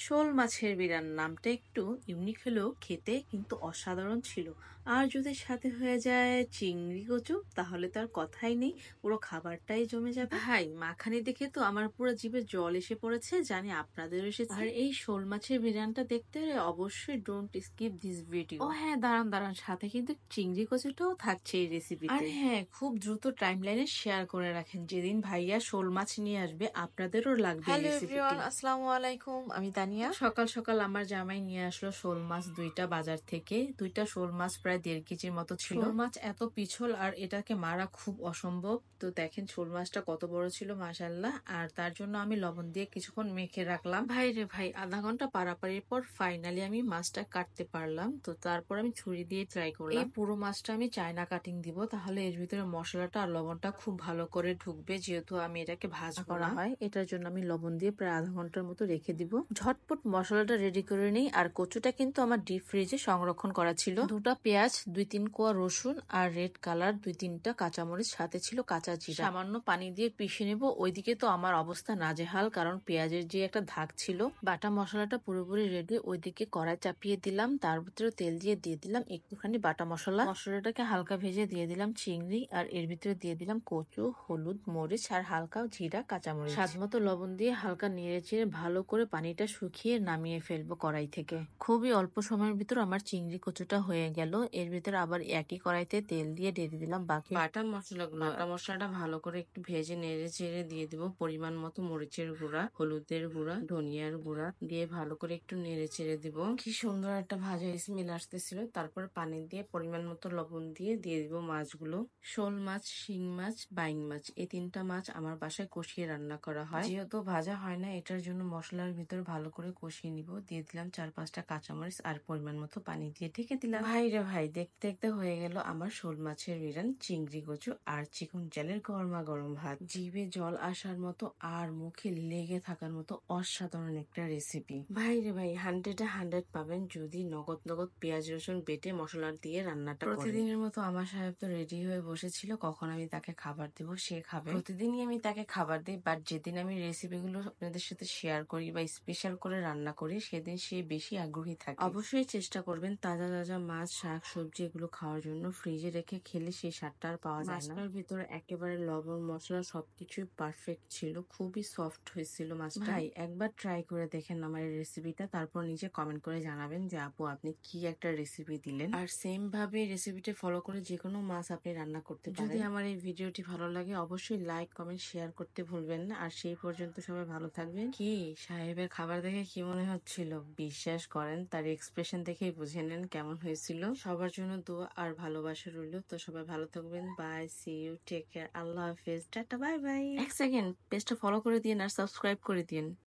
শোল মাছের বিরান নামটা একটু ইউনিক হলেও খেতে কিন্তু অসাধারণ ছিল। আর যদি সাথে হয়ে যায় চিংড়ি কচু, তাহলে তার কথাই নেই, পুরো খাবারটাই জমে যাবে। ভাই, মাখানি দেখে তো আমার পুরো জিভে জল এসে পড়েছে, জানি আপনাদের এসেছে। আর এই শোল মাছের বিরানটা দেখতে হলে অবশ্যই ডোন্ট স্কিপ দিস ভিডিও। ও হ্যাঁ, দাঁড়ান দাঁড়ান, সাথে কিন্তু চিংড়ি কচুটাও থাকছে এই রেসিপিতে। আর হ্যাঁ, খুব দ্রুত টাইমলাইনে শেয়ার করে রাখেন, যেদিন ভাইয়া শোল মাছ নিয়ে আসবে আপনাদেরও লাগবে। হ্যালো এভরিওয়ান, আসসালামু আলাইকুম, আমি তানিয়া। সকাল সকাল আমার জামাই নিয়ে আসলো শোল মাছ দুইটা বাজার থেকে। দুইটা শোল মাছ প্রায় 1.5 কেজির মতো ছিল। শোল মাছ এত পিছল আর এটাকে মারা খুব অসম্ভব। তো দেখেন শোল মাছটা কত বড় ছিল, মাশাআল্লাহ। আর তার জন্য আমি লবণ দিয়ে কিছুক্ষণ মেখে রাখলাম। ভাই রে ভাই, আধা ঘন্টা পারাপারির পর ফাইনালি আমি মাছটা কাটতে পারলাম। তো তারপর আমি ছুরি দিয়ে ট্রাই করলাম। এই পুরো মাছটা আমি চায়না কাটিং দিব, তাহলে এর ভিতরে মশলাটা আর লবণটা খুব ভালো করে ঢুকবে, যেহেতু আমি এটাকে ভাজা করা হয়। এটার জন্য আমি লবণ দিয়ে প্রায় আধা ঘন্টার মতো রেখে দিব। ঝটপট মশলাটা রেডি করে নিই। আর কচুটা কিন্তু আমার ডিপ ফ্রিজে সংরক্ষণ করা ছিল। 2টা পেঁয়াজ, 2-3 কোয়া রসুন আর রেড কালার 2-3টা কাঁচামরিচ, সাথে ছিল কাঁচা জিরা। সামান্য পানি দিয়ে পিষে নেব। ওইদিকে তো আমার অবস্থা নাজেহাল, কারণ পেঁয়াজের যে একটা দাগ ছিল। বাটা মশলাটা পুরোপুরি রেডি। ওইদিকে কড়াই চাপিয়ে দিলাম, তার ভিতরে তেল দিয়ে দিলাম একটুখানি বাটা মশলা। মশলাটাকে হালকা ভেজে দিয়ে দিলাম চিংড়ি, আর এর ভিতরে দিয়ে দিলাম কচু, হলুদ, মরিচ আর হালকা জিরা, কাঁচামরিচ। স্বাদ মতো লবণ দিয়ে হালকা নেড়ে চেড়ে ভালো করে পানিটা শুকিয়ে নামিয়ে ফেলবো কড়াই থেকে। খুবই অল্প সময়ের ভিতর আমার চিংড়ি কচুটা হয়ে গেল। এর ভিতরে আবার একই কড়াইতে তেল দিয়ে দিলাম বাকি বাটা মশলাগুলো। বাটা মশলাটা ভালো করে একটু ভেজে নেড়ে চেড়ে দিয়ে দিব পরিমাণ মতো মরিচের গুঁড়া, হলুদের গুঁড়া, ধনিয়ার গুঁড়া দিয়ে ভালো করে একটু নেড়ে চেড়ে দিব। কি সুন্দর একটা ভাজা স্মেল আসতেছিল। তারপর পানি দিয়ে পরিমাণ মতো লবণ দিয়ে দিব মাছগুলো। শোল মাছ, শিং মাছ, বাইং মাছ, এই 3টা মাছ আমার বাসায় কষিয়ে রান্না করা হয়। যেহেতু ভাজা হয় না, এটার জন্য মশলার ভিতর ভালো করে কষিয়ে নিব। দিয়ে দিলাম 4-5টা কাঁচামরিচ আর পরিমাণ মতো পানি দিয়ে ঢেকে দিলাম। ভাই রে ভাই, দেখতে দেখতে হয়ে গেল আমার শোল মাছের বিরান, চিংড়ি কচু আর চিকন চালের গরমা গরম ভাত। জিভে জল আসার মতো আর মুখে লেগে থাকার মতো অসাধারণ একটা রেসিপি। ভাই রে ভাই, 100-100 পাবেন যদি নগদ নগদ পেঁয়াজ রসুন বেটে মশলা দিয়ে রান্নাটা করেন। প্রতিদিনের মতো আমার সাহেব তো রেডি হয়ে বসেছিল, কখন আমি তাকে খাবার দেবো সে খাবে। প্রতিদিনই আমি তাকে খাবার দিই, বাট যেদিন আমি রেসিপিগুলো আপনাদের সাথে শেয়ার করি বা স্পেশাল করে রান্না করি, সেদিন সে বেশি আগ্রহী থাকে। অবশ্যই চেষ্টা করবেন তাজা তাজা মাছ, শাক, সবজি এগুলো খাওয়ার জন্য। ফ্রিজে রেখে খেলে সেই স্বাদটা আর পাওয়া যায় না। মাছটার ভিতরে একেবারে লবণ মশলা সবকিছুই পারফেক্ট ছিল, খুবই সফট হয়েছিল মাছটা। ভাই, একবার ট্রাই করে দেখেন আমার এই রেসিপিটা, তারপর নিচে কমেন্ট করে জানাবেন যে আপু আপনি কি একটা রেসিপি দিলেন। আর সেম ভাবে রেসিপিটা ফলো করে যে কোনো মাছ আপনি রান্না করতে পারেন। যদি আমার এই ভিডিওটি ভালো লাগে অবশ্যই লাইক, কমেন্ট, শেয়ার করতে ভুলবেন না। আর সেই পর্যন্ত সবাই ভালো থাকবেন। কি সাহেবের খাবার দেখে কি মনে হচ্ছিল? বিশ্বাস করেন, তার এক্সপ্রেশন দেখেই বুঝে নেন কেমন হয়েছিল। সবার জন্য দোয়া আর ভালোবাসা রইল। তো সবাই ভালো থাকবেন। Bye, see you, take care, আল্লাহ হাফেজ, টাটা, বাই বাই। 1 সেকেন্ড, পেজটা ফলো করে দিন আর সাবস্ক্রাইব করে দিন।